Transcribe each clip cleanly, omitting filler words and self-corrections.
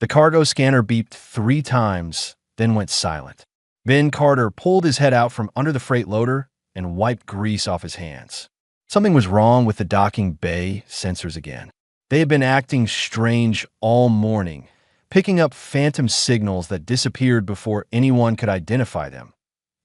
The cargo scanner beeped 3 times, then went silent. Ben Carter pulled his head out from under the freight loader and wiped grease off his hands. Something was wrong with the docking bay sensors again. They had been acting strange all morning, picking up phantom signals that disappeared before anyone could identify them.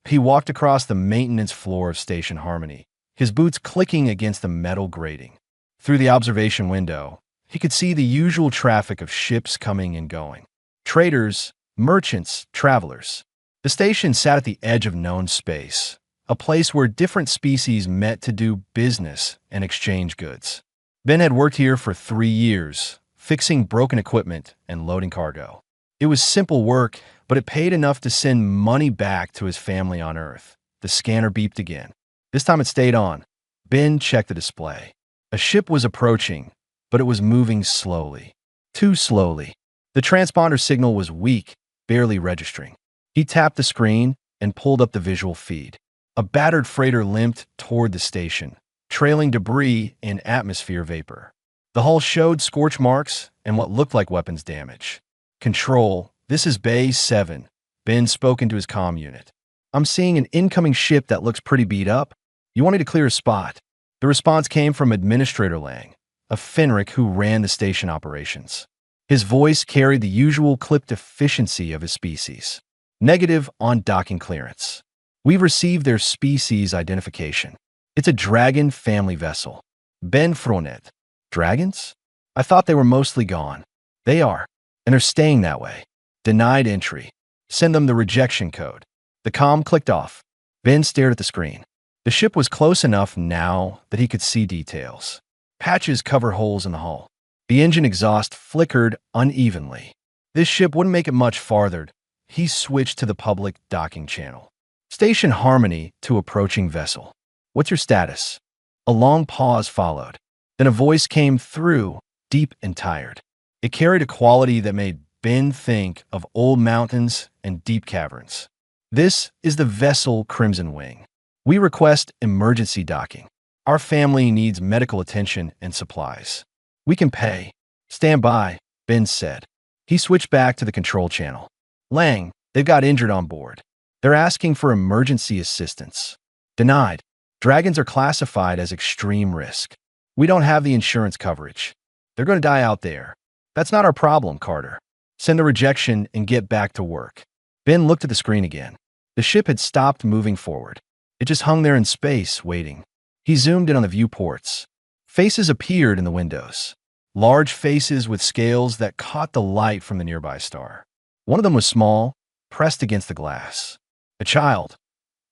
He walked across the maintenance floor of Station Harmony, his boots clicking against the metal grating. Through the observation window, he could see the usual traffic of ships coming and going. Traders, merchants, travelers. The station sat at the edge of known space, a place where different species met to do business and exchange goods. Ben had worked here for 3 years, fixing broken equipment and loading cargo. It was simple work, but it paid enough to send money back to his family on Earth. The scanner beeped again. This time it stayed on. Ben checked the display. A ship was approaching, but it was moving slowly. Too slowly. The transponder signal was weak, barely registering. He tapped the screen and pulled up the visual feed. A battered freighter limped toward the station, trailing debris and atmosphere vapor. The hull showed scorch marks and what looked like weapons damage. "Control, this is Bay 7. Ben spoke into his comm unit. "I'm seeing an incoming ship that looks pretty beat up. You want me to clear a spot?" The response came from Administrator Lang, a Fenric who ran the station operations. His voice carried the usual clipped efficiency of his species. "Negative on docking clearance. We've received their species identification. It's a dragon family vessel. Ben Fronet. Dragons? I thought they were mostly gone. They are, and they're staying that way. Denied entry. Send them the rejection code." The comm clicked off. Ben stared at the screen. The ship was close enough now that he could see details. Patches cover holes in the hull. The engine exhaust flickered unevenly. This ship wouldn't make it much farther. He switched to the public docking channel. "Station Harmony to approaching vessel. What's your status?" A long pause followed. Then a voice came through, deep and tired. It carried a quality that made Ben think of old mountains and deep caverns. "This is the vessel Crimson Wing. We request emergency docking. Our family needs medical attention and supplies. We can pay. Stand by," Ben said. He switched back to the control channel. "Lang, they've got injured on board. They're asking for emergency assistance." "Denied. Dragons are classified as extreme risk. We don't have the insurance coverage. They're going to die out there. That's not our problem, Carter. Send the rejection and get back to work." Ben looked at the screen again. The ship had stopped moving forward. It just hung there in space, waiting. He zoomed in on the viewports. Faces appeared in the windows. Large faces with scales that caught the light from the nearby star. One of them was small, pressed against the glass. A child.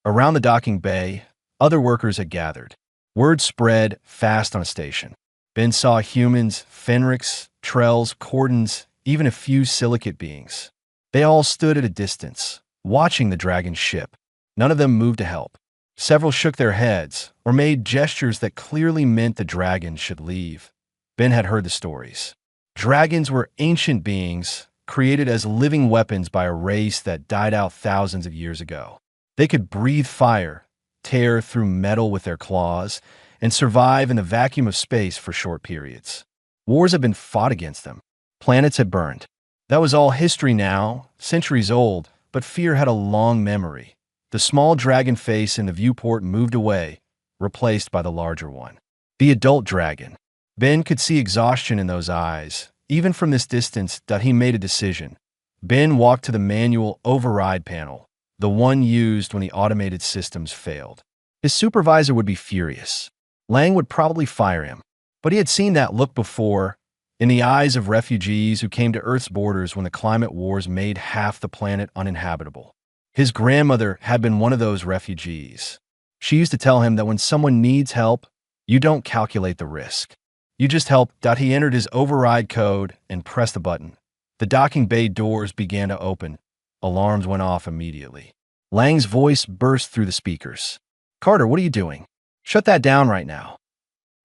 Around the docking bay, other workers had gathered. Word spread fast on a station. Ben saw humans, Fenrics, Trells, Cordons, even a few silicate beings. They all stood at a distance, watching the dragon ship. None of them moved to help. Several shook their heads or made gestures that clearly meant the dragon should leave. Ben had heard the stories. Dragons were ancient beings created as living weapons by a race that died out thousands of years ago. They could breathe fire, tear through metal with their claws, and survive in the vacuum of space for short periods. Wars had been fought against them. Planets had burned. That was all history now, centuries old, but fear had a long memory. The small dragon face in the viewport moved away, replaced by the larger one. The adult dragon. Ben could see exhaustion in those eyes. Even from this distance, that he made a decision. Ben walked to the manual override panel, the one used when the automated systems failed. His supervisor would be furious. Lang would probably fire him. But he had seen that look before, in the eyes of refugees who came to Earth's borders when the climate wars made half the planet uninhabitable. His grandmother had been one of those refugees. She used to tell him that when someone needs help, you don't calculate the risk. You just help. He entered his override code and pressed the button. The docking bay doors began to open. Alarms went off immediately. Lang's voice burst through the speakers. "Carter, what are you doing? Shut that down right now."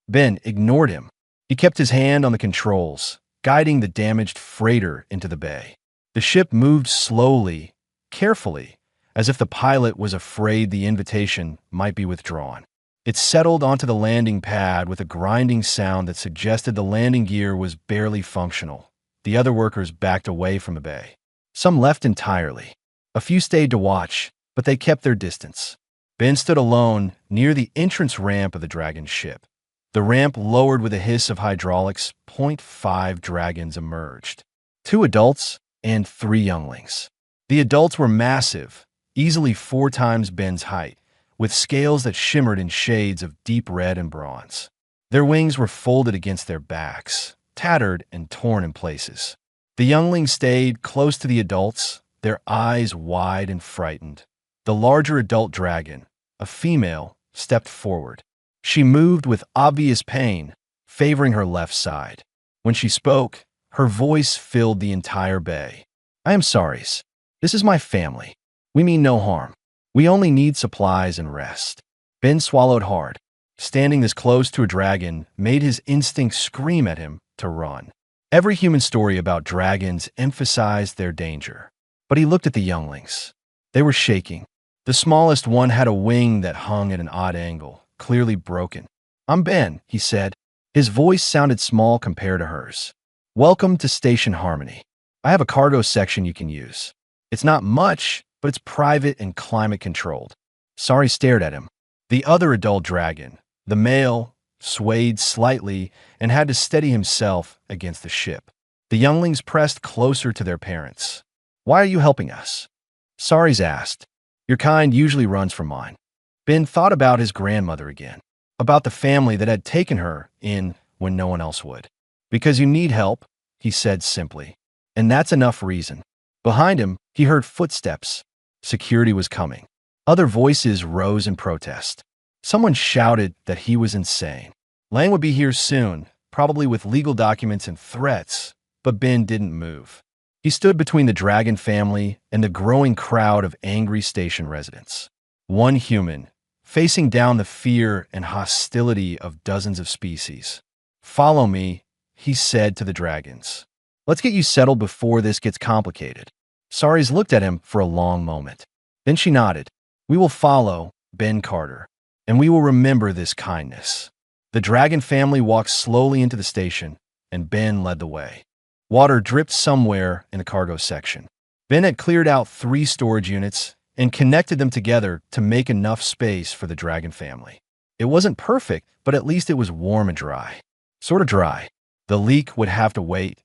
Ben ignored him. He kept his hand on the controls, guiding the damaged freighter into the bay. The ship moved slowly, carefully, as if the pilot was afraid the invitation might be withdrawn. It settled onto the landing pad with a grinding sound that suggested the landing gear was barely functional. The other workers backed away from the bay. Some left entirely. A few stayed to watch, but they kept their distance. Ben stood alone near the entrance ramp of the dragon's ship. The ramp lowered with a hiss of hydraulics. 0.5 dragons emerged. 2 adults and 3 younglings. The adults were massive, easily 4 times Ben's height, with scales that shimmered in shades of deep red and bronze. Their wings were folded against their backs, tattered and torn in places. The younglings stayed close to the adults, their eyes wide and frightened. The larger adult dragon, a female, stepped forward. She moved with obvious pain, favoring her left side. When she spoke, her voice filled the entire bay. "I am sorry. This is my family. We mean no harm. We only need supplies and rest." Ben swallowed hard. Standing this close to a dragon made his instincts scream at him to run. Every human story about dragons emphasized their danger. But he looked at the younglings. They were shaking. The smallest one had a wing that hung at an odd angle, clearly broken. "I'm Ben," he said. His voice sounded small compared to hers. "Welcome to Station Harmony. I have a cargo section you can use. It's not much, but it's private and climate-controlled." Storie stared at him. The other adult dragon, the male, swayed slightly and had to steady himself against the ship. The younglings pressed closer to their parents. "Why are you helping us?" Storie asked. "Your kind usually runs from mine." Ben thought about his grandmother again, about the family that had taken her in when no one else would. "Because you need help," he said simply. And that's enough reason. Behind him, he heard footsteps. Security was coming. Other voices rose in protest. Someone shouted that he was insane. Lang would be here soon, probably with legal documents and threats, but Ben didn't move. He stood between the dragon family and the growing crowd of angry station residents. One human, facing down the fear and hostility of dozens of species. "Follow me," he said to the dragons. "Let's get you settled before this gets complicated." Storie looked at him for a long moment. Then she nodded. "We will follow, Ben Carter, and we will remember this kindness." The dragon family walked slowly into the station, and Ben led the way. Water dripped somewhere in the cargo section. Ben had cleared out 3 storage units and connected them together to make enough space for the dragon family. It wasn't perfect, but at least it was warm and dry. Sort of dry. The leak would have to wait.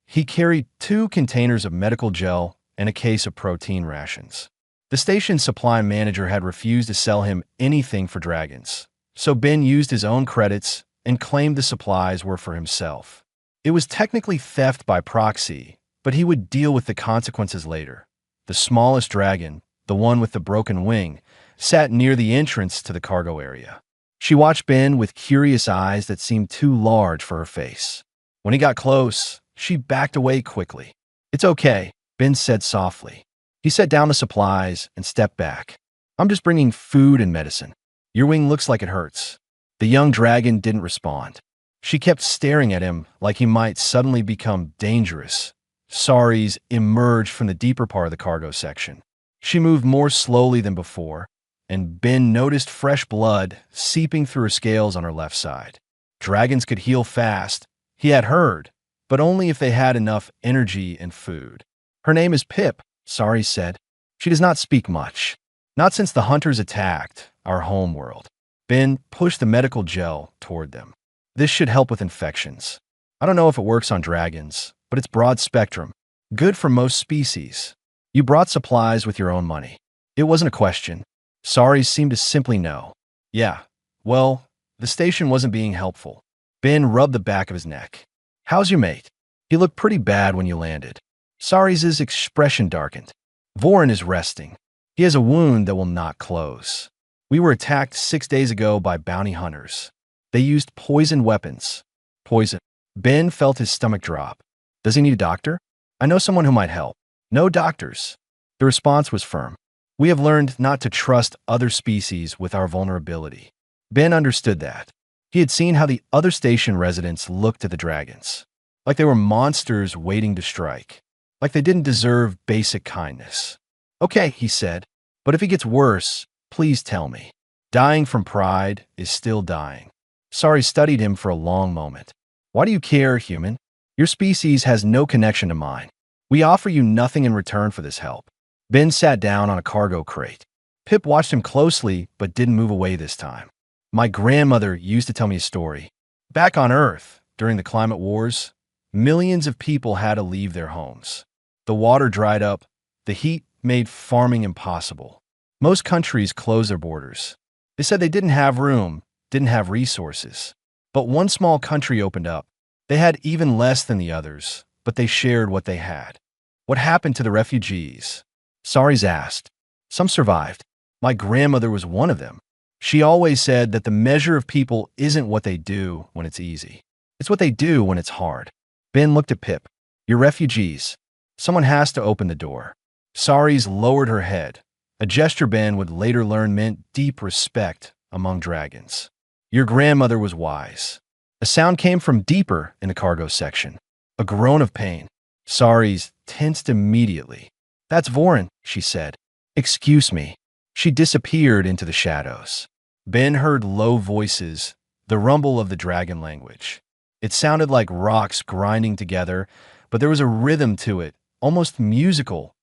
He carried 2 containers of medical gel and a case of protein rations. The station supply manager had refused to sell him anything for dragons, so Ben used his own credits and claimed the supplies were for himself. It was technically theft by proxy, but he would deal with the consequences later. The smallest dragon, the one with the broken wing, sat near the entrance to the cargo area. She watched Ben with curious eyes that seemed too large for her face. When he got close, she backed away quickly. "It's okay," Ben said softly. He set down the supplies and stepped back. "I'm just bringing food and medicine. Your wing looks like it hurts." The young dragon didn't respond. She kept staring at him like he might suddenly become dangerous. Storie emerged from the deeper part of the cargo section. She moved more slowly than before, and Ben noticed fresh blood seeping through her scales on her left side. Dragons could heal fast, he had heard, but only if they had enough energy and food. "Her name is Pip," Storie said. "She does not speak much. Not since the hunters attacked our home world." Ben pushed the medical gel toward them. "This should help with infections. I don't know if it works on dragons, but it's broad spectrum. Good for most species. You brought supplies with your own money." It wasn't a question. Storie seemed to simply know. "Yeah, well, the station wasn't being helpful." Ben rubbed the back of his neck. "How's your mate? He looked pretty bad when you landed." Storie's expression darkened. "Voren is resting. He has a wound that will not close. We were attacked 6 days ago by bounty hunters. They used poison weapons." "Poison?" Ben felt his stomach drop. "Does he need a doctor? I know someone who might help." "No doctors." The response was firm. "We have learned not to trust other species with our vulnerability." Ben understood that. He had seen how the other station residents looked at the dragons, like they were monsters waiting to strike, like they didn't deserve basic kindness. "Okay," he said, "but if he gets worse, please tell me. Dying from pride is still dying." Storie studied him for a long moment. "Why do you care, human?" Your species has no connection to mine. We offer you nothing in return for this help. Ben sat down on a cargo crate. Pip watched him closely but didn't move away this time. My grandmother used to tell me a story. Back on Earth, during the climate wars, millions of people had to leave their homes. The water dried up. The heat made farming impossible. Most countries closed their borders. They said they didn't have room, didn't have resources. But one small country opened up. They had even less than the others, but they shared what they had. What happened to the refugees? Saris asked. Some survived. My grandmother was one of them. She always said that the measure of people isn't what they do when it's easy. It's what they do when it's hard. Ben looked at Pip. You're refugees. Someone has to open the door. Saris lowered her head. A gesture Ben would later learn meant deep respect among dragons. Your grandmother was wise. A sound came from deeper in the cargo section. A groan of pain. Saris tensed immediately. That's Voren, she said. Excuse me. She disappeared into the shadows. Ben heard low voices, the rumble of the dragon language. It sounded like rocks grinding together, but there was a rhythm to it, almost musical.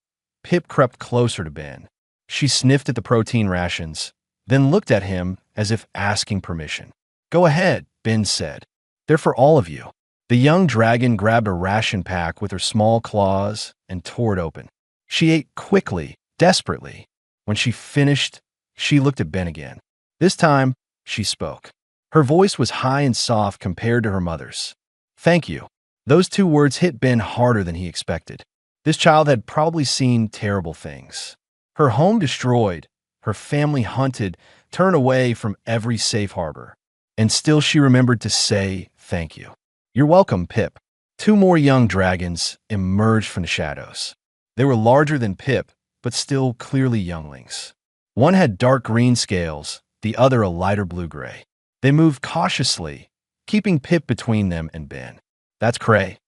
Pip crept closer to Ben. She sniffed at the protein rations, then looked at him as if asking permission. Go ahead, Ben said. They're for all of you. The young dragon grabbed a ration pack with her small claws and tore it open. She ate quickly, desperately. When she finished, she looked at Ben again. This time, she spoke. Her voice was high and soft compared to her mother's. Thank you. Those two words hit Ben harder than he expected. This child had probably seen terrible things. Her home destroyed, her family hunted, turned away from every safe harbor. And still she remembered to say thank you. You're welcome, Pip. Two more young dragons emerged from the shadows. They were larger than Pip, but still clearly younglings. One had dark green scales, the other a lighter blue-gray. They moved cautiously, keeping Pip between them and Ben. That's Cray,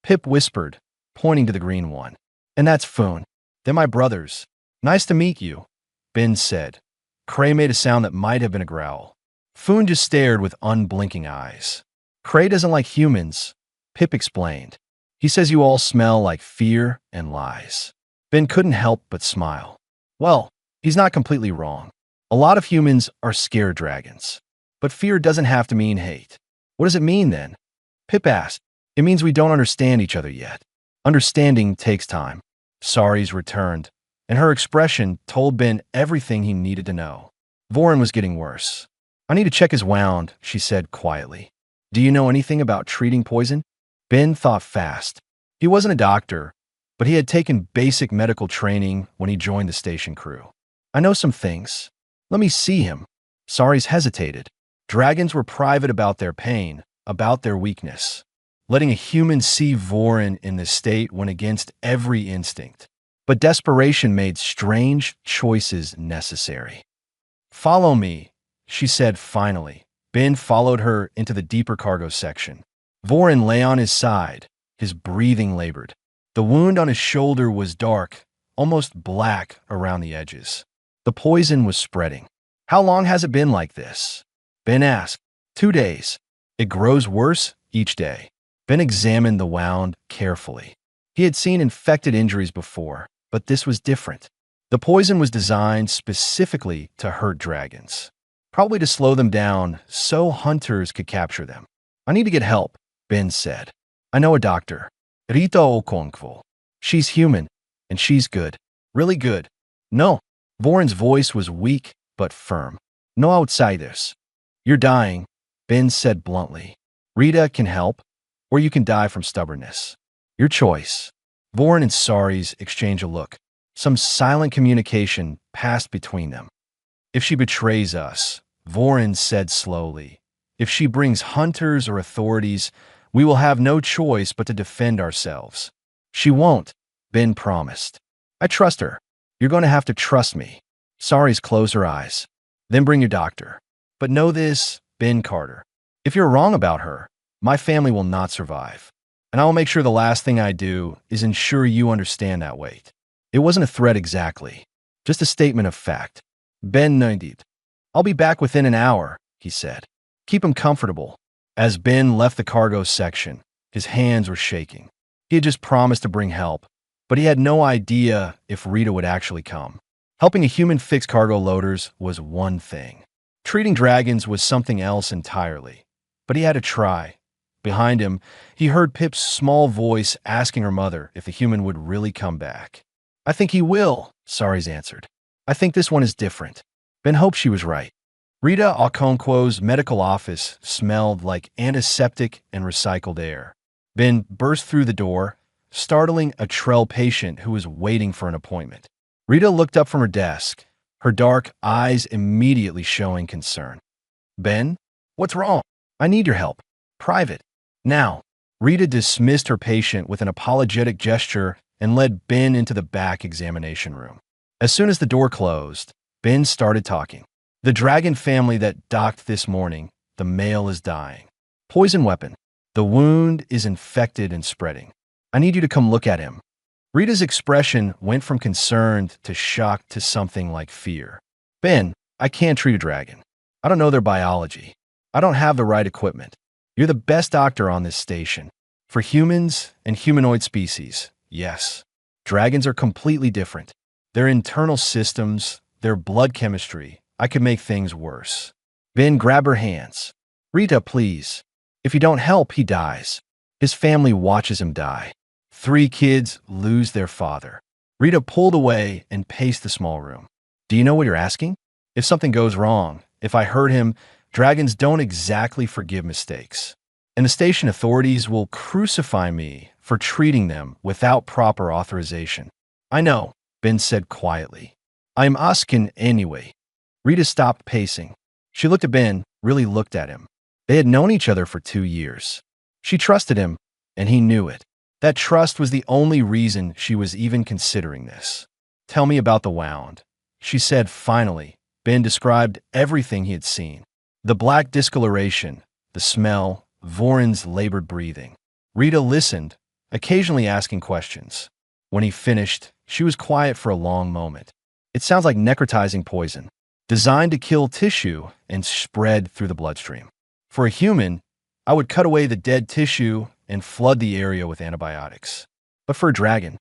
Pip whispered, pointing to the green one. And that's Foon. They're my brothers. Nice to meet you, Ben said. Cray made a sound that might have been a growl. Foon just stared with unblinking eyes. Cray doesn't like humans, Pip explained. He says you all smell like fear and lies. Ben couldn't help but smile. Well, he's not completely wrong. A lot of humans are scared dragons. But fear doesn't have to mean hate. What does it mean then? Pip asked. It means we don't understand each other yet. Understanding takes time. Saris returned, and her expression told Ben everything he needed to know. Voren was getting worse. I need to check his wound, she said quietly. Do you know anything about treating poison? Ben thought fast. He wasn't a doctor, but he had taken basic medical training when he joined the station crew. I know some things. Let me see him. Saris hesitated. Dragons were private about their pain, about their weakness. Letting a human see Voren in this state went against every instinct. But desperation made strange choices necessary. Follow me, she said finally. Ben followed her into the deeper cargo section. Voren lay on his side, his breathing labored. The wound on his shoulder was dark, almost black around the edges. The poison was spreading. How long has it been like this? Ben asked. 2 days. It grows worse each day. Ben examined the wound carefully. He had seen infected injuries before, but this was different. The poison was designed specifically to hurt dragons, probably to slow them down so hunters could capture them. I need to get help, Ben said. I know a doctor, Rita Okonkwo. She's human, and she's good. Really good. No. Voren's voice was weak but firm. No outsiders. You're dying, Ben said bluntly. Rita can help, or you can die from stubbornness. Your choice. Voren and Saris exchanged a look. Some silent communication passed between them. If she betrays us, Voren said slowly, if she brings hunters or authorities, we will have no choice but to defend ourselves. She won't, Ben promised. I trust her. You're going to have to trust me. Saris closed her eyes. Then bring your doctor. But know this, Ben Carter. If you're wrong about her, my family will not survive. And I will make sure the last thing I do is ensure you understand that weight. It wasn't a threat exactly, just a statement of fact. Ben nodded. I'll be back within an hour, he said. Keep him comfortable. As Ben left the cargo section, His hands were shaking. He had just promised to bring help, but he had no idea if Rita would actually come. Helping a human fix cargo loaders was one thing. Treating dragons was something else entirely. But he had to try. Behind him, he heard Pip's small voice asking her mother if the human would really come back. "I think he will," Saris answered. "I think this one is different." Ben hoped she was right. Rita Okonkwo's medical office smelled like antiseptic and recycled air. Ben burst through the door, startling a Trell patient who was waiting for an appointment. Rita looked up from her desk, her dark eyes immediately showing concern. "Ben, what's wrong? I need your help. Private. Now." Rita dismissed her patient with an apologetic gesture and led Ben into the back examination room. As soon as the door closed, Ben started talking. "The dragon family that docked this morning, the male is dying. Poison weapon. The wound is infected and spreading. I need you to come look at him." Rita's expression went from concerned to shocked to something like fear. "Ben, I can't treat a dragon. I don't know their biology. I don't have the right equipment. You're the best doctor on this station. For humans and humanoid species, yes. Dragons are completely different. Their internal systems, their blood chemistry, I could make things worse." Ben grabbed her hands. "Rita, please. If you don't help, he dies. His family watches him die. 3 kids lose their father." Rita pulled away and paced the small room. "Do you know what you're asking? If something goes wrong, if I hurt him, dragons don't exactly forgive mistakes. And the station authorities will crucify me for treating them without proper authorization." "I know," Ben said quietly. "I'm asking anyway." Rita stopped pacing. She looked at Ben, really looked at him. They had known each other for 2 years. She trusted him, and he knew it. That trust was the only reason she was even considering this. "Tell me about the wound," she said finally. Ben described everything he had seen. The black discoloration, the smell, Voron's labored breathing. Rita listened, occasionally asking questions. When he finished, she was quiet for a long moment. "It sounds like necrotizing poison, designed to kill tissue and spread through the bloodstream. For a human, I would cut away the dead tissue and flood the area with antibiotics. But for a dragon,"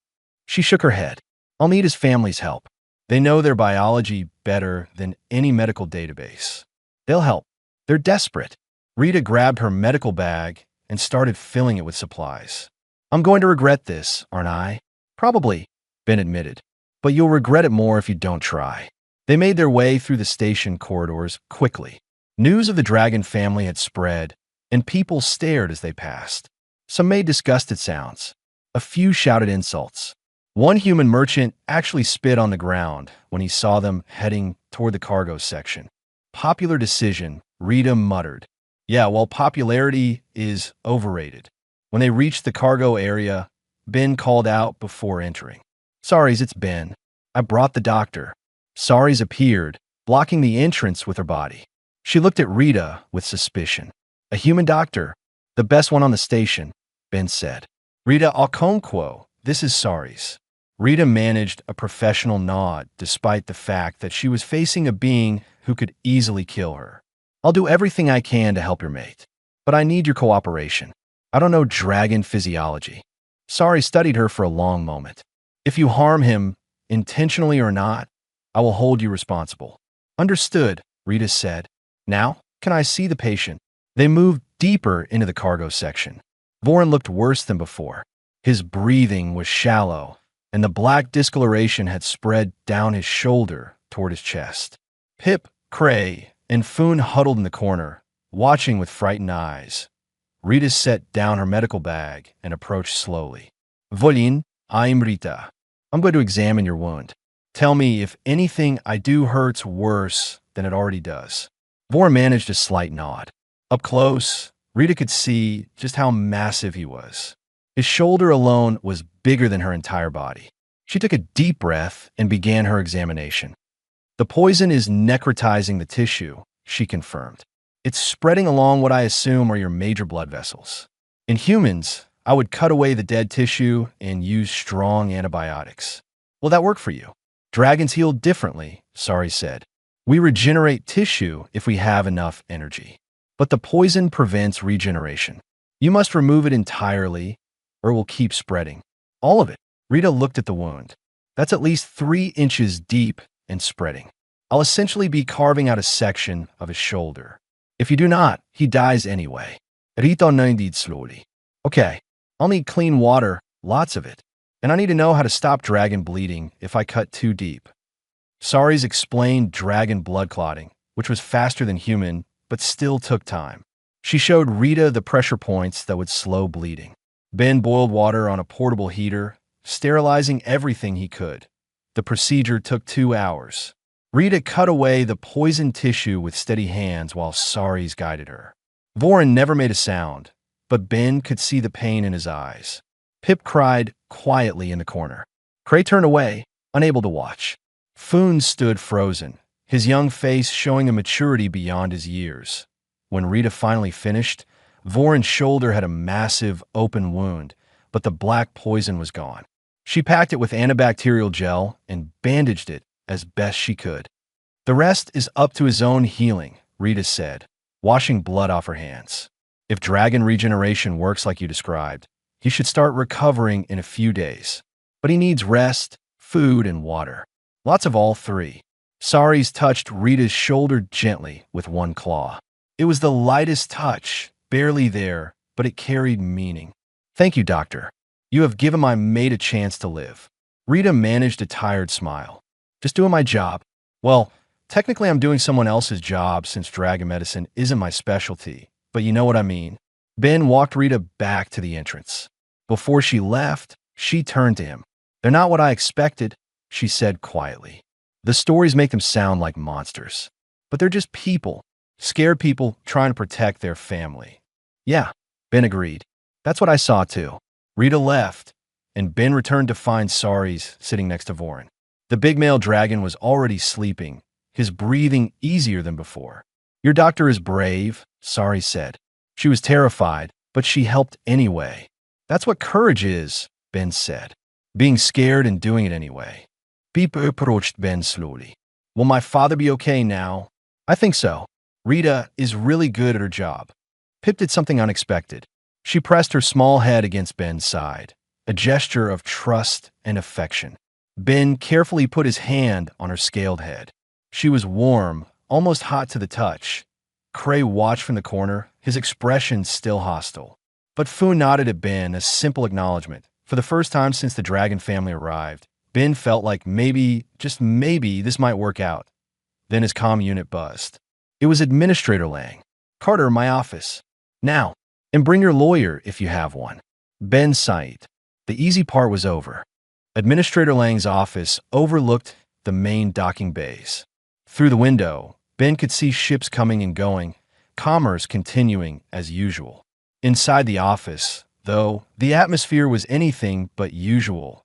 she shook her head, "I'll need his family's help. They know their biology better than any medical database. They'll help. They're desperate." Rita grabbed her medical bag and started filling it with supplies. "I'm going to regret this, aren't I?" "Probably," Ben admitted. "But you'll regret it more if you don't try." They made their way through the station corridors quickly. News of the dragon family had spread, and people stared as they passed. Some made disgusted sounds. A few shouted insults. One human merchant actually spit on the ground when he saw them heading toward the cargo section. "Popular decision," Rita muttered. "Yeah, well, popularity is overrated." When they reached the cargo area, Ben called out before entering. "Saris, it's Ben. I brought the doctor." Saris appeared, blocking the entrance with her body. She looked at Rita with suspicion. "A human doctor? The best one on the station," Ben said. "Rita Okonkwo, this is Saris." Rita managed a professional nod despite the fact that she was facing a being who could easily kill her. "I'll do everything I can to help your mate, but I need your cooperation. I don't know dragon physiology." Saris studied her for a long moment. "If you harm him, intentionally or not, I will hold you responsible." "Understood," Rita said. "Now, can I see the patient?" They moved deeper into the cargo section. Voron looked worse than before. His breathing was shallow, and the black discoloration had spread down his shoulder toward his chest. Pip, Cray, and Foon huddled in the corner, watching with frightened eyes. Rita set down her medical bag and approached slowly. "Volin, I'm Rita. I'm going to examine your wound. Tell me if anything I do hurts worse than it already does." Voron managed a slight nod. Up close, Rita could see just how massive he was. His shoulder alone was bigger than her entire body. She took a deep breath and began her examination. "The poison is necrotizing the tissue," she confirmed. "It's spreading along what I assume are your major blood vessels. In humans, I would cut away the dead tissue and use strong antibiotics. Will that work for you?" "Dragons heal differently," Saris said. "We regenerate tissue if we have enough energy. But the poison prevents regeneration. You must remove it entirely, or it will keep spreading. All of it. Rita looked at the wound. That's at least 3 inches deep and spreading. I'll essentially be carving out a section of his shoulder. If you do not, he dies anyway. Rita nodded slowly. Okay, I'll need clean water, lots of it. And I need to know how to stop dragon bleeding if I cut too deep. Saris explained dragon blood clotting, which was faster than human, but still took time. She showed Rita the pressure points that would slow bleeding. Ben boiled water on a portable heater, sterilizing everything he could. The procedure took 2 hours. Rita cut away the poisoned tissue with steady hands while Saris guided her. Voren never made a sound, but Ben could see the pain in his eyes. Pip cried quietly in the corner. Cray turned away, unable to watch. Foon stood frozen, his young face showing a maturity beyond his years. When Rita finally finished, Voren's shoulder had a massive, open wound, but the black poison was gone. She packed it with antibacterial gel and bandaged it as best she could. The rest is up to his own healing, Rita said, washing blood off her hands. If dragon regeneration works like you described, he should start recovering in a few days. But he needs rest, food, and water. Lots of all 3. Saris touched Rita's shoulder gently with one claw. It was the lightest touch, barely there, but it carried meaning. Thank you, doctor. You have given my mate a chance to live. Rita managed a tired smile. Just doing my job. Well, technically I'm doing someone else's job since dragon medicine isn't my specialty, but you know what I mean. Ben walked Rita back to the entrance. Before she left, she turned to him. They're not what I expected, she said quietly. The stories make them sound like monsters, but they're just people, scared people trying to protect their family. Yeah, Ben agreed. That's what I saw too. Rita left, and Ben returned to find Saris sitting next to Voren. The big male dragon was already sleeping, his breathing easier than before. Your doctor is brave, Saris said. She was terrified, but she helped anyway. That's what courage is, Ben said. Being scared and doing it anyway. Beep approached Ben slowly. Will my father be okay now? I think so. Rita is really good at her job. Pip did something unexpected. She pressed her small head against Ben's side, a gesture of trust and affection. Ben carefully put his hand on her scaled head. She was warm, almost hot to the touch. Cray watched from the corner, his expression still hostile. But Fu nodded at Ben, a simple acknowledgement. For the first time since the dragon family arrived, Ben felt like maybe, just maybe, this might work out. Then his comm unit buzzed. It was Administrator Lang. Carter, my office. Now, and bring your lawyer if you have one. Ben sighed. The easy part was over. Administrator Lang's office overlooked the main docking bays. Through the window, Ben could see ships coming and going, commerce continuing as usual. Inside the office, though, the atmosphere was anything but usual.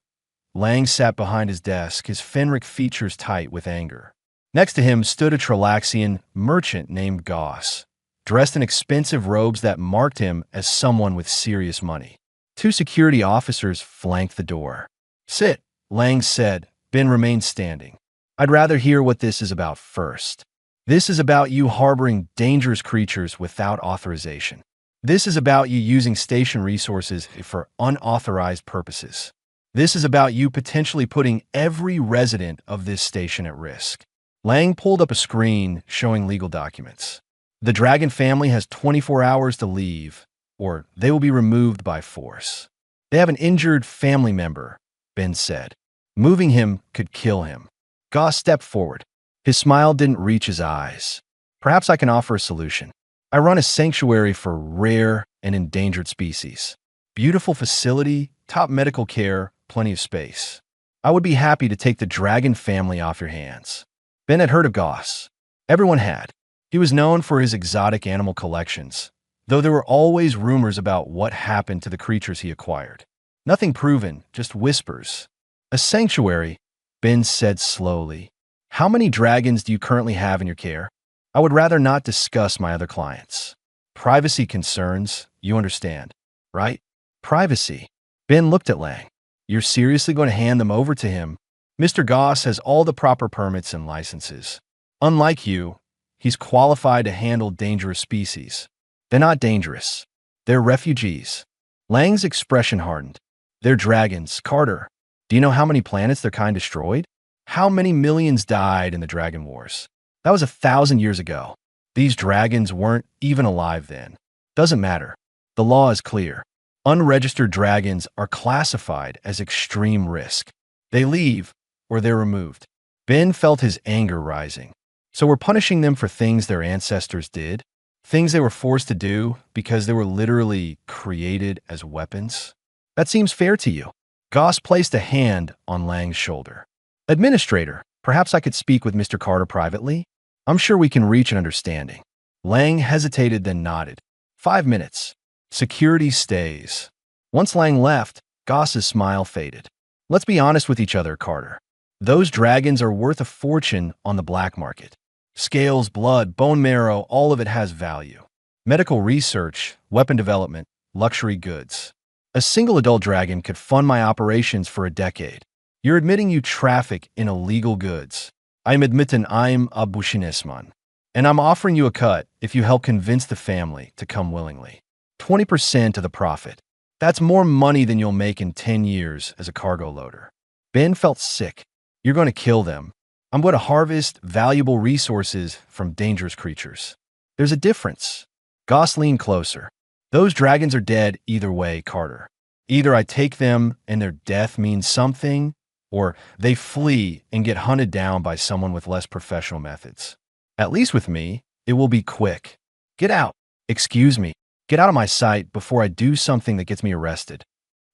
Lang sat behind his desk, his Fenric features tight with anger. Next to him stood a Tralaxian merchant named Goss, dressed in expensive robes that marked him as someone with serious money. 2 security officers flanked the door. Sit, Lang said. Ben remained standing. I'd rather hear what this is about first. This is about you harboring dangerous creatures without authorization. This is about you using station resources for unauthorized purposes. This is about you potentially putting every resident of this station at risk. Lang pulled up a screen showing legal documents. The dragon family has 24 hours to leave, or they will be removed by force. They have an injured family member, Ben said. Moving him could kill him. Goss stepped forward. His smile didn't reach his eyes. Perhaps I can offer a solution. I run a sanctuary for rare and endangered species. Beautiful facility, top medical care, plenty of space. I would be happy to take the dragon family off your hands. Ben had heard of Goss. Everyone had. He was known for his exotic animal collections, though there were always rumors about what happened to the creatures he acquired. Nothing proven, just whispers. A sanctuary, Ben said slowly. How many dragons do you currently have in your care? I would rather not discuss my other clients. Privacy concerns, you understand, right? Privacy. Ben looked at Lang. You're seriously going to hand them over to him? Mr. Goss has all the proper permits and licenses. Unlike you, he's qualified to handle dangerous species. They're not dangerous. They're refugees. Lang's expression hardened. They're dragons. Carter, do you know how many planets their kind destroyed? How many millions died in the Dragon Wars? That was 1,000 years ago. These dragons weren't even alive then. Doesn't matter. The law is clear. Unregistered dragons are classified as extreme risk. They leave or they're removed. Ben felt his anger rising. So we're punishing them for things their ancestors did? Things they were forced to do because they were literally created as weapons? That seems fair to you. Goss placed a hand on Lang's shoulder. Administrator, perhaps I could speak with Mr. Carter privately? I'm sure we can reach an understanding. Lang hesitated, then nodded. 5 minutes. Security stays. Once Lang left, Goss's smile faded. Let's be honest with each other, Carter. Those dragons are worth a fortune on the black market. Scales, blood, bone marrow, all of it has value. Medical research, weapon development, luxury goods. A single adult dragon could fund my operations for a decade. You're admitting you traffic in illegal goods. I'm admitting I'm a businessman. And I'm offering you a cut if you help convince the family to come willingly. 20% of the profit. That's more money than you'll make in 10 years as a cargo loader. Ben felt sick. You're going to kill them. I'm going to harvest valuable resources from dangerous creatures. There's a difference. Goss leaned closer. Those dragons are dead either way, Carter. Either I take them and their death means something, or they flee and get hunted down by someone with less professional methods. At least with me, it will be quick. Get out. Excuse me. Get out of my sight before I do something that gets me arrested.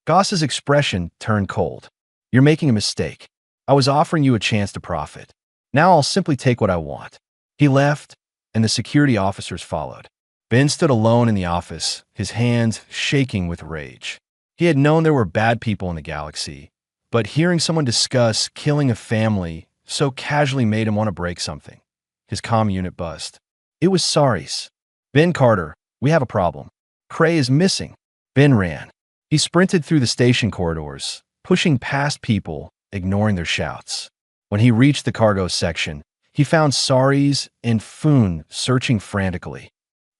Goss's expression turned cold. You're making a mistake. I was offering you a chance to profit. Now I'll simply take what I want. He left, and the security officers followed. Ben stood alone in the office, his hands shaking with rage. He had known there were bad people in the galaxy, but hearing someone discuss killing a family so casually made him want to break something. His comm unit buzzed. It was Stories. Ben Carter, we have a problem. Cray is missing. Ben ran. He sprinted through the station corridors, pushing past people, ignoring their shouts. When he reached the cargo section, he found Stories and Foon searching frantically.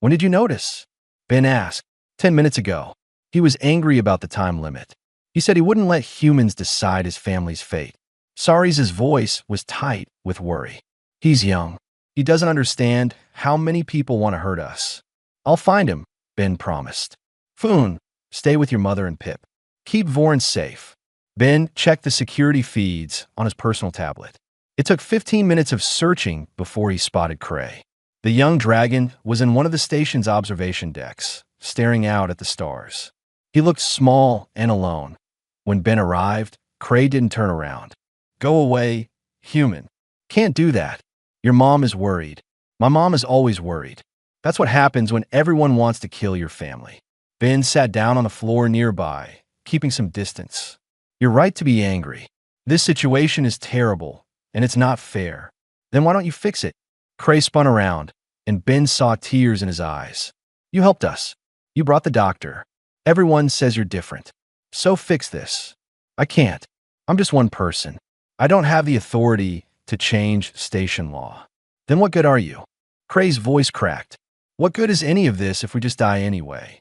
When did you notice? Ben asked. 10 minutes ago. He was angry about the time limit. He said he wouldn't let humans decide his family's fate. Stories' voice was tight with worry. He's young. He doesn't understand how many people want to hurt us. I'll find him, Ben promised. Foon, stay with your mother and Pip. Keep Vorin safe. Ben checked the security feeds on his personal tablet. It took 15 minutes of searching before he spotted Cray. The young dragon was in one of the station's observation decks, staring out at the stars. He looked small and alone. When Ben arrived, Cray didn't turn around. Go away, human. Can't do that. Your mom is worried. My mom is always worried. That's what happens when everyone wants to kill your family. Ben sat down on the floor nearby, keeping some distance. You're right to be angry. This situation is terrible, and it's not fair. Then why don't you fix it? Cray spun around, and Ben saw tears in his eyes. You helped us. You brought the doctor. Everyone says you're different. So fix this. I can't. I'm just one person. I don't have the authority to change station law. Then what good are you? Cray's voice cracked. What good is any of this if we just die anyway?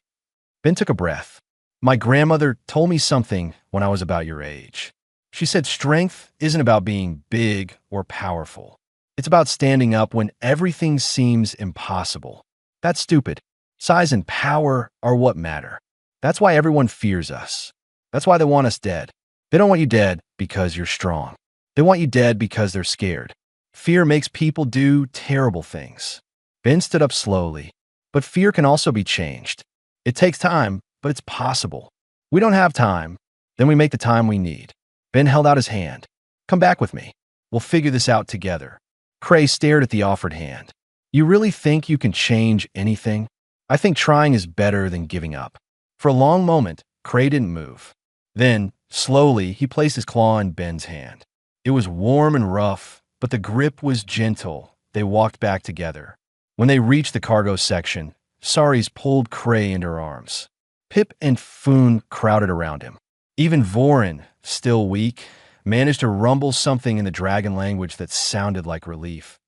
Ben took a breath. My grandmother told me something when I was about your age. She said strength isn't about being big or powerful. It's about standing up when everything seems impossible. That's stupid. Size and power are what matter. That's why everyone fears us. That's why they want us dead. They don't want you dead because you're strong. They want you dead because they're scared. Fear makes people do terrible things. Ben stood up slowly. But fear can also be changed. It takes time, but it's possible. We don't have time. Then we make the time we need. Ben held out his hand. Come back with me. We'll figure this out together. Cray stared at the offered hand. You really think you can change anything? I think trying is better than giving up. For a long moment, Cray didn't move. Then, slowly, he placed his claw in Ben's hand. It was warm and rough, but the grip was gentle. They walked back together. When they reached the cargo section, Stories pulled Cray into her arms. Pip and Foon crowded around him. Even Vorin, still weak, managed to rumble something in the dragon language that sounded like relief.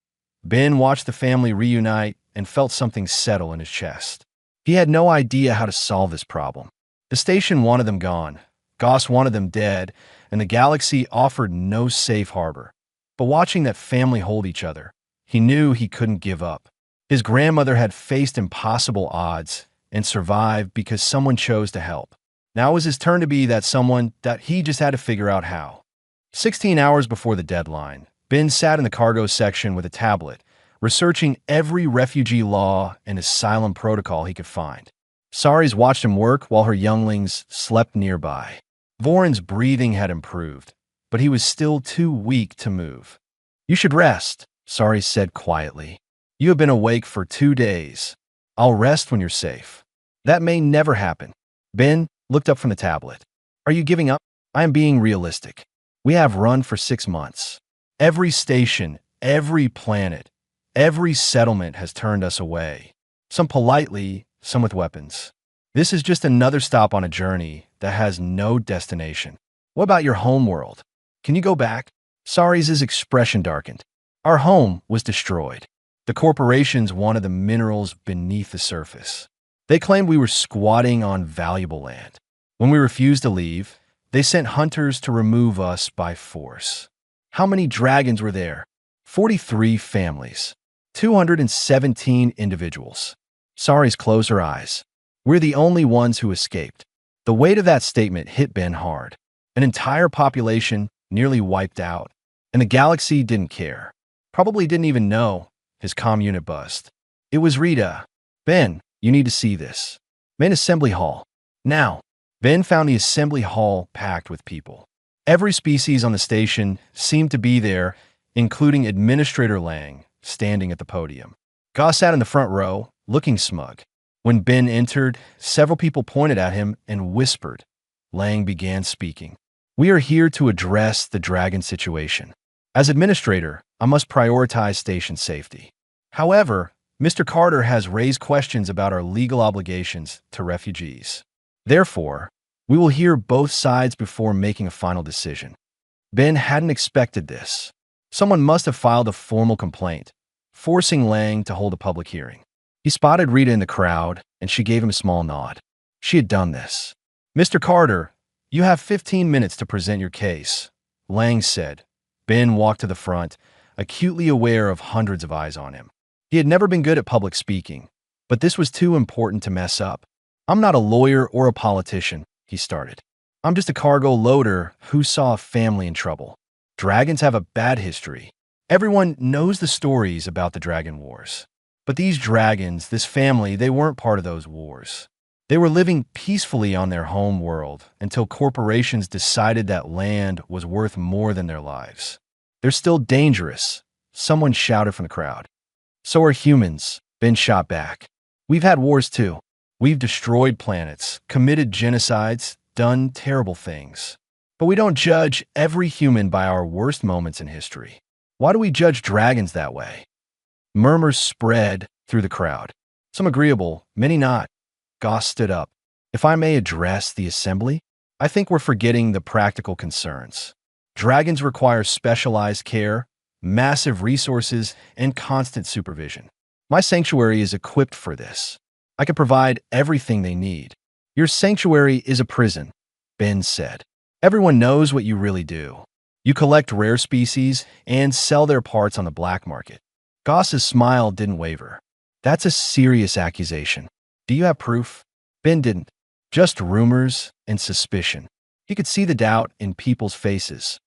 Ben watched the family reunite and felt something settle in his chest. He had no idea how to solve this problem. The station wanted them gone, Goss wanted them dead, and the galaxy offered no safe harbor. But watching that family hold each other, he knew he couldn't give up. His grandmother had faced impossible odds and survived because someone chose to help. Now it was his turn to be that someone that he just had to figure out how. 16 hours before the deadline, Ben sat in the cargo section with a tablet, researching every refugee law and asylum protocol he could find. Saris watched him work while her younglings slept nearby. Voren's breathing had improved, but he was still too weak to move. "You should rest," Saris said quietly. "You have been awake for 2 days. I'll rest when you're safe." "That may never happen." Ben looked up from the tablet. "Are you giving up?" "I am being realistic. We have run for 6 months. Every station, every planet, every settlement has turned us away. Some politely, some with weapons. This is just another stop on a journey that has no destination. What about your home world? Can you go back?" Saris's expression darkened. "Our home was destroyed. The corporations wanted the minerals beneath the surface. They claimed we were squatting on valuable land. When we refused to leave, they sent hunters to remove us by force." "How many dragons were there?" 43 families. 217 individuals. Saris closed her eyes. "We're the only ones who escaped." The weight of that statement hit Ben hard. An entire population nearly wiped out, and the galaxy didn't care. Probably didn't even know. His comm unit buzzed. It was Rita. "Ben, you need to see this. Main assembly hall. Now." Ben found the assembly hall packed with people. Every species on the station seemed to be there, including Administrator Lang, standing at the podium. Goss sat in the front row, looking smug. When Ben entered, several people pointed at him and whispered. Lang began speaking. "We are here to address the dragon situation. As administrator, I must prioritize station safety. However, Mr. Carter has raised questions about our legal obligations to refugees. Therefore, we will hear both sides before making a final decision." Ben hadn't expected this. Someone must have filed a formal complaint, forcing Lang to hold a public hearing. He spotted Rita in the crowd, and she gave him a small nod. She had done this. "Mr. Carter, you have 15 minutes to present your case," Lang said. Ben walked to the front, acutely aware of hundreds of eyes on him. He had never been good at public speaking, but this was too important to mess up. "I'm not a lawyer or a politician," he started. "I'm just a cargo loader who saw a family in trouble. Dragons have a bad history. Everyone knows the stories about the dragon wars. But these dragons, this family, they weren't part of those wars. They were living peacefully on their home world until corporations decided that land was worth more than their lives. They're still dangerous," someone shouted from the crowd. "So are humans," Ben shot back. "We've had wars too. We've destroyed planets, committed genocides, done terrible things. But we don't judge every human by our worst moments in history. Why do we judge dragons that way?" Murmurs spread through the crowd. Some agreeable, many not. Goss stood up. "If I may address the assembly, I think we're forgetting the practical concerns. Dragons require specialized care, massive resources, and constant supervision. My sanctuary is equipped for this. I can provide everything they need." "Your sanctuary is a prison," Ben said. "Everyone knows what you really do. You collect rare species and sell their parts on the black market." Goss's smile didn't waver. "That's a serious accusation. Do you have proof?" Ben didn't. Just rumors and suspicion. He could see the doubt in people's faces.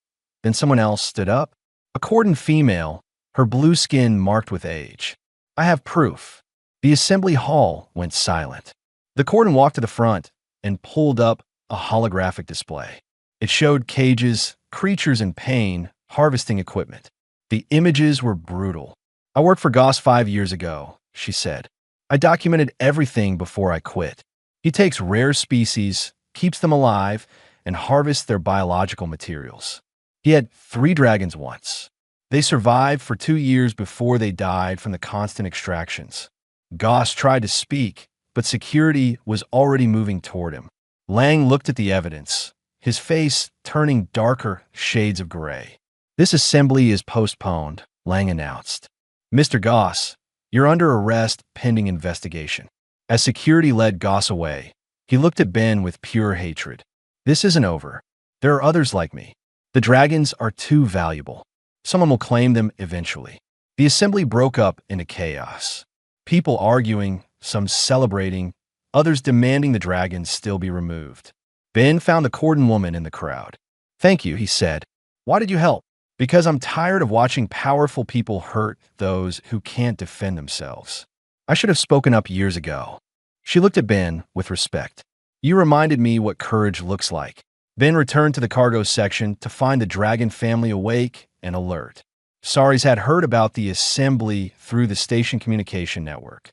Then someone else stood up. A cordon female, her blue skin marked with age. "I have proof." The assembly hall went silent. The cordon walked to the front and pulled up a holographic display. It showed cages, creatures in pain, harvesting equipment. The images were brutal. "I worked for Goss 5 years ago," she said. "I documented everything before I quit. He takes rare species, keeps them alive, and harvests their biological materials. He had 3 dragons once. They survived for 2 years before they died from the constant extractions." Goss tried to speak, but security was already moving toward him. Lang looked at the evidence, his face turning darker shades of gray. "This assembly is postponed," Lang announced. "Mr. Goss, you're under arrest pending investigation." As security led Goss away, he looked at Ben with pure hatred. This isn't over. There are others like me. The dragons are too valuable. Someone will claim them eventually. The assembly broke up into chaos. People arguing, some celebrating, others demanding the dragons still be removed. Ben found the cordon woman in the crowd. Thank you, he said. Why did you help? Because I'm tired of watching powerful people hurt those who can't defend themselves. I should have spoken up years ago. She looked at Ben with respect. You reminded me what courage looks like. Ben returned to the cargo section to find the dragon family awake and alert. Stories had heard about the assembly through the station communication network.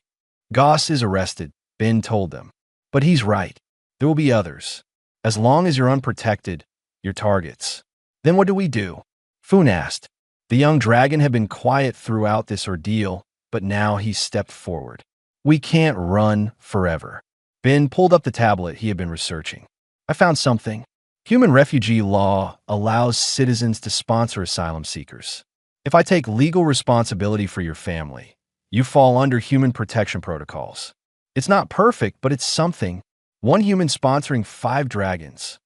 Goss is arrested, Ben told them. But he's right. There will be others. As long as you're unprotected, you're targets. Then what do we do? Foon asked. The young dragon had been quiet throughout this ordeal, but now he stepped forward. We can't run forever. Ben pulled up the tablet he had been researching. I found something. Human refugee law allows citizens to sponsor asylum seekers. If I take legal responsibility for your family, you fall under human protection protocols. It's not perfect, but it's something. One human sponsoring 5 dragons.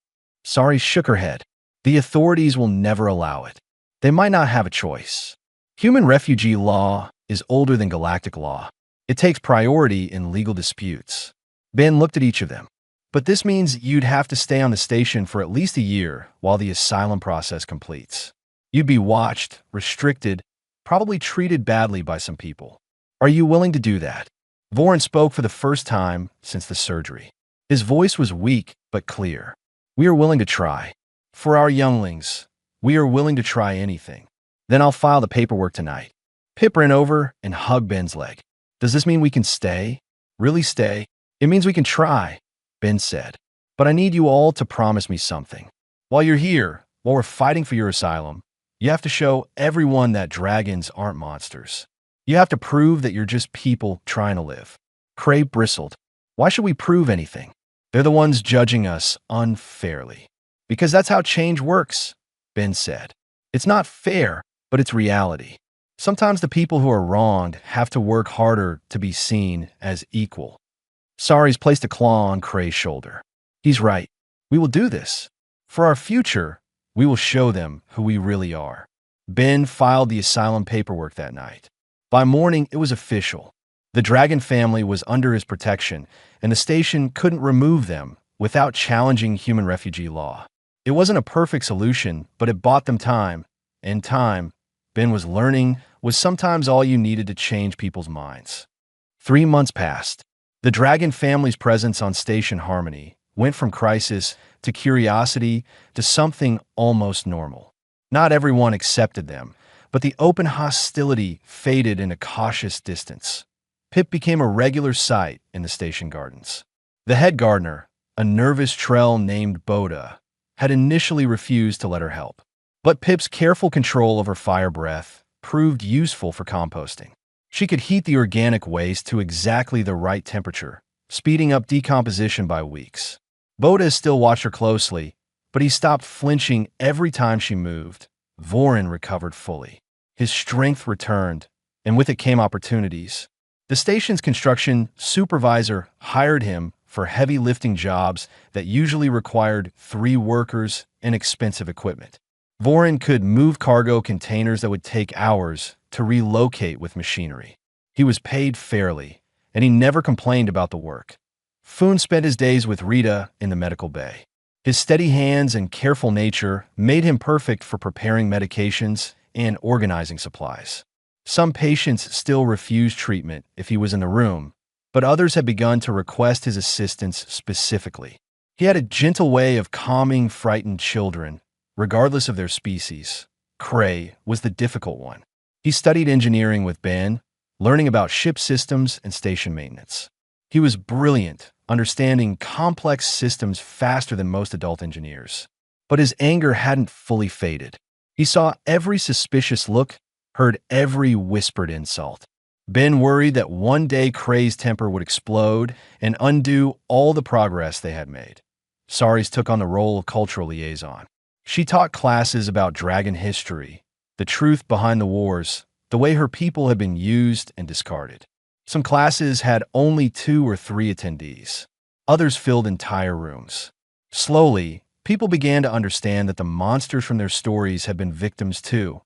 Sari shook her head. The authorities will never allow it. They might not have a choice. Human refugee law is older than galactic law. It takes priority in legal disputes. Ben looked at each of them. But this means you'd have to stay on the station for at least a year while the asylum process completes. You'd be watched, restricted, probably treated badly by some people. Are you willing to do that? Voren spoke for the first time since the surgery. His voice was weak but clear. We are willing to try. For our younglings, we are willing to try anything. Then I'll file the paperwork tonight. Pip ran over and hugged Ben's leg. Does this mean we can stay? Really stay? It means we can try, Ben said. But I need you all to promise me something. While you're here, while we're fighting for your asylum, you have to show everyone that dragons aren't monsters. You have to prove that you're just people trying to live. Cray bristled. Why should we prove anything? They're the ones judging us unfairly. Because that's how change works, Ben said. It's not fair, but it's reality. Sometimes the people who are wronged have to work harder to be seen as equal. Sari's placed a claw on Cray's shoulder. He's right. We will do this. For our future, we will show them who we really are. Ben filed the asylum paperwork that night. By morning, it was official. The dragon family was under his protection, and the station couldn't remove them without challenging human refugee law. It wasn't a perfect solution, but it bought them time. And time, Ben was learning, was sometimes all you needed to change people's minds. 3 months passed. The dragon family's presence on Station Harmony went from crisis to curiosity to something almost normal. Not everyone accepted them, but the open hostility faded into cautious distance. Pip became a regular sight in the station gardens. The head gardener, a nervous Trell named Boda, had initially refused to let her help. But Pip's careful control of her fire breath proved useful for composting. She could heat the organic waste to exactly the right temperature, speeding up decomposition by weeks. Boda still watched her closely, but he stopped flinching every time she moved. Voren recovered fully. His strength returned, and with it came opportunities. The station's construction supervisor hired him for heavy lifting jobs that usually required 3 workers and expensive equipment. Voren could move cargo containers that would take hours to relocate with machinery. He was paid fairly, and he never complained about the work. Foon spent his days with Rita in the medical bay. His steady hands and careful nature made him perfect for preparing medications and organizing supplies. Some patients still refused treatment if he was in the room, but others had begun to request his assistance specifically. He had a gentle way of calming frightened children, regardless of their species. Cray was the difficult one. He studied engineering with Ben, learning about ship systems and station maintenance. He was brilliant, understanding complex systems faster than most adult engineers. But his anger hadn't fully faded. He saw every suspicious look, heard every whispered insult. Ben worried that one day Cray's temper would explode and undo all the progress they had made. Saris took on the role of cultural liaison. She taught classes about dragon history, the truth behind the wars, the way her people had been used and discarded. Some classes had only 2 or 3 attendees. Others filled entire rooms. Slowly, people began to understand that the monsters from their stories had been victims too.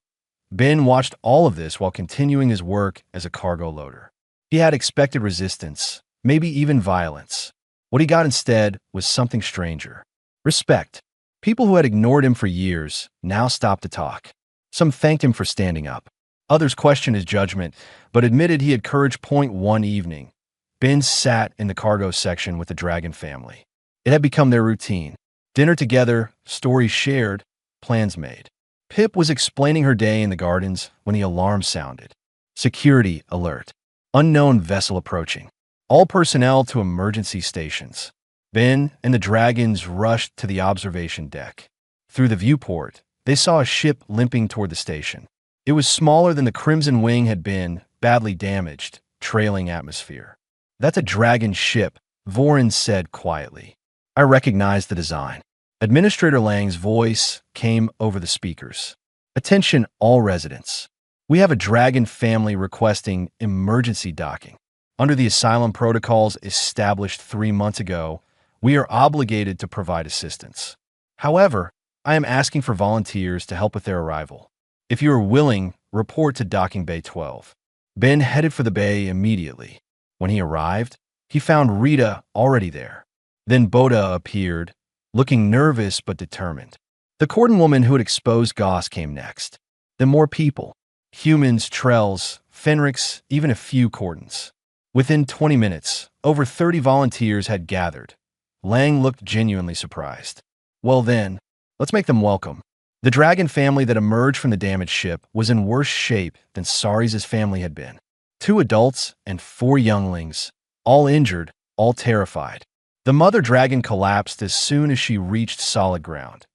Ben watched all of this while continuing his work as a cargo loader. He had expected resistance, maybe even violence. What he got instead was something stranger. Respect. People who had ignored him for years now stopped to talk. Some thanked him for standing up. Others questioned his judgment, but admitted he had courage. One evening, Ben sat in the cargo section with the Dragon family. It had become their routine. Dinner together, stories shared, plans made. Pip was explaining her day in the gardens when the alarm sounded. Security alert. Unknown vessel approaching. All personnel to emergency stations. Ben and the Dragons rushed to the observation deck. Through the viewport, they saw a ship limping toward the station. It was smaller than the Crimson Wing had been, badly damaged, trailing atmosphere. "That's a Dragon ship," Vorin said quietly. I recognized the design. Administrator Lang's voice came over the speakers. "Attention all residents. We have a Dragon family requesting emergency docking. Under the asylum protocols established 3 months ago, we are obligated to provide assistance. However, I am asking for volunteers to help with their arrival. If you are willing, report to Docking Bay 12. Ben headed for the bay immediately. When he arrived, he found Rita already there. Then Boda appeared, looking nervous but determined. The Cordon woman who had exposed Goss came next. Then more people. Humans, Trells, Fenrix, even a few Cordons. Within 20 minutes, over 30 volunteers had gathered. Lang looked genuinely surprised. "Well then, let's make them welcome." The Dragon family that emerged from the damaged ship was in worse shape than Saris' family had been. 2 adults and 4 younglings, all injured, all terrified. The mother dragon collapsed as soon as she reached solid ground.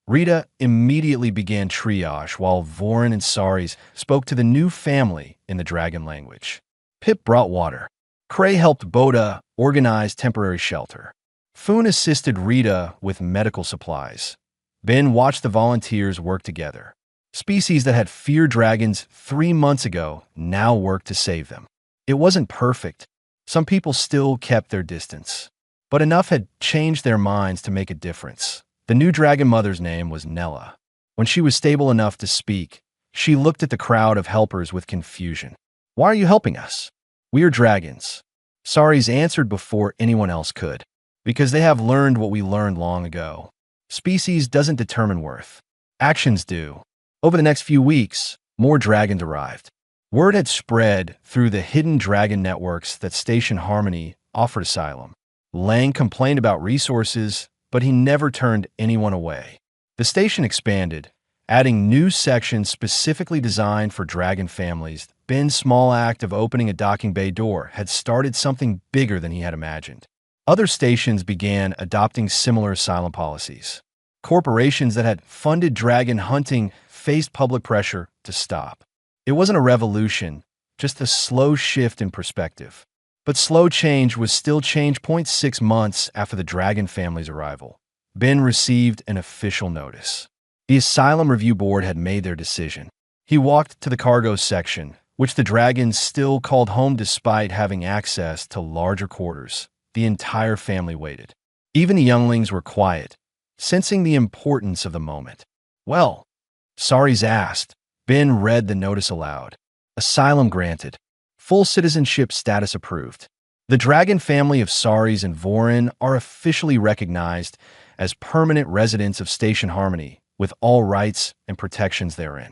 Rita immediately began triage while Vorin and Saris spoke to the new family in the dragon language. Pip brought water. Cray helped Boda organize temporary shelter. Foon assisted Rita with medical supplies. Ben watched the volunteers work together. Species that had feared dragons 3 months ago now worked to save them. It wasn't perfect. Some people still kept their distance. But enough had changed their minds to make a difference. The new dragon mother's name was Nella. When she was stable enough to speak, she looked at the crowd of helpers with confusion. "Why are you helping us?" "We are dragons." Saris answered before anyone else could. "Because they have learned what we learned long ago. Species doesn't determine worth. Actions do." Over the next few weeks, more dragons arrived. Word had spread through the hidden dragon networks that Station Harmony offered asylum. Lang complained about resources, but he never turned anyone away. The station expanded, adding new sections specifically designed for dragon families. Ben's small act of opening a docking bay door had started something bigger than he had imagined. Other stations began adopting similar asylum policies. Corporations that had funded dragon hunting faced public pressure to stop. It wasn't a revolution, just a slow shift in perspective. But slow change was still change. 6 months after the dragon family's arrival, Ben received an official notice. The Asylum Review Board had made their decision. He walked to the cargo section, which the dragons still called home despite having access to larger quarters. The entire family waited. Even the younglings were quiet, sensing the importance of the moment. "Well," Saris asked. Ben read the notice aloud. "Asylum granted. Full citizenship status approved. The dragon family of Saris and Vorin are officially recognized as permanent residents of Station Harmony, with all rights and protections therein."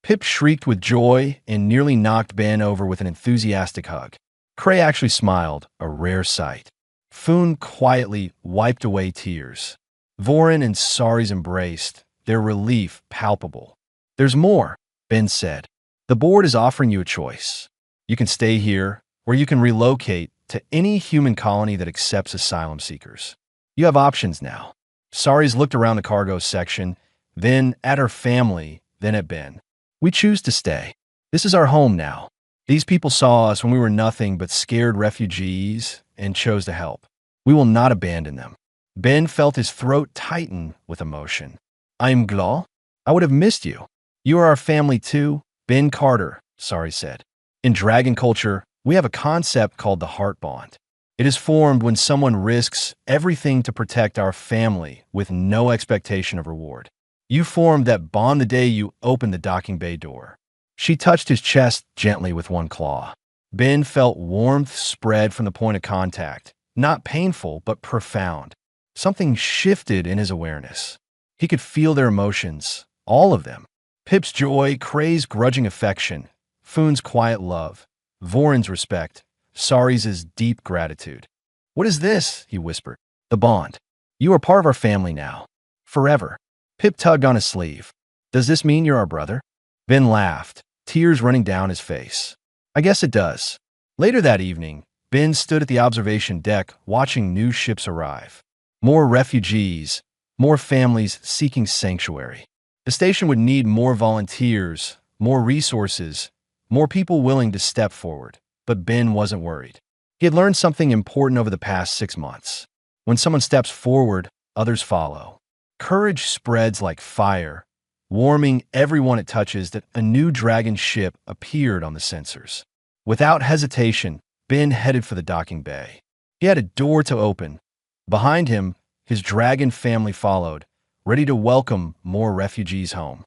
Pip shrieked with joy and nearly knocked Ben over with an enthusiastic hug. Cray actually smiled, a rare sight. Foon quietly wiped away tears. Vorin and Saris embraced, their relief palpable. "There's more," Ben said. "The board is offering you a choice. You can stay here, or you can relocate to any human colony that accepts asylum seekers. You have options now." Saris looked around the cargo section, then at her family, then at Ben. "We choose to stay. This is our home now. These people saw us when we were nothing but scared refugees and chose to help. We will not abandon them." Ben felt his throat tighten with emotion. "I'm glad. I would have missed you. You are our family too." "Ben Carter," Saris said. "In dragon culture, We have a concept called the heart bond. It is formed when someone risks everything to protect our family with no expectation of reward. You formed that bond the day you opened the docking bay door. She touched his chest gently with one claw. Ben felt warmth spread from the point of contact, not painful, but profound. Something shifted in his awareness. He could feel their emotions, all of them. Pip's joy, Cray's grudging affection, Foon's quiet love, Voren's respect, Sari's deep gratitude. "What is this?" he whispered. "The bond. You are part of our family now. Forever." Pip tugged on his sleeve. "Does this mean you're our brother?" Ben laughed, tears running down his face. "I guess it does." Later that evening, Ben stood at the observation deck watching new ships arrive. More refugees, more families seeking sanctuary. The station would need more volunteers, more resources, more people willing to step forward. But Ben wasn't worried. He had learned something important over the past 6 months. When someone steps forward, others follow. Courage spreads like fire, warming everyone it touches. That a new dragon ship appeared on the sensors. Without hesitation, Ben headed for the docking bay. He had a door to open. Behind him, his dragon family followed, ready to welcome more refugees home.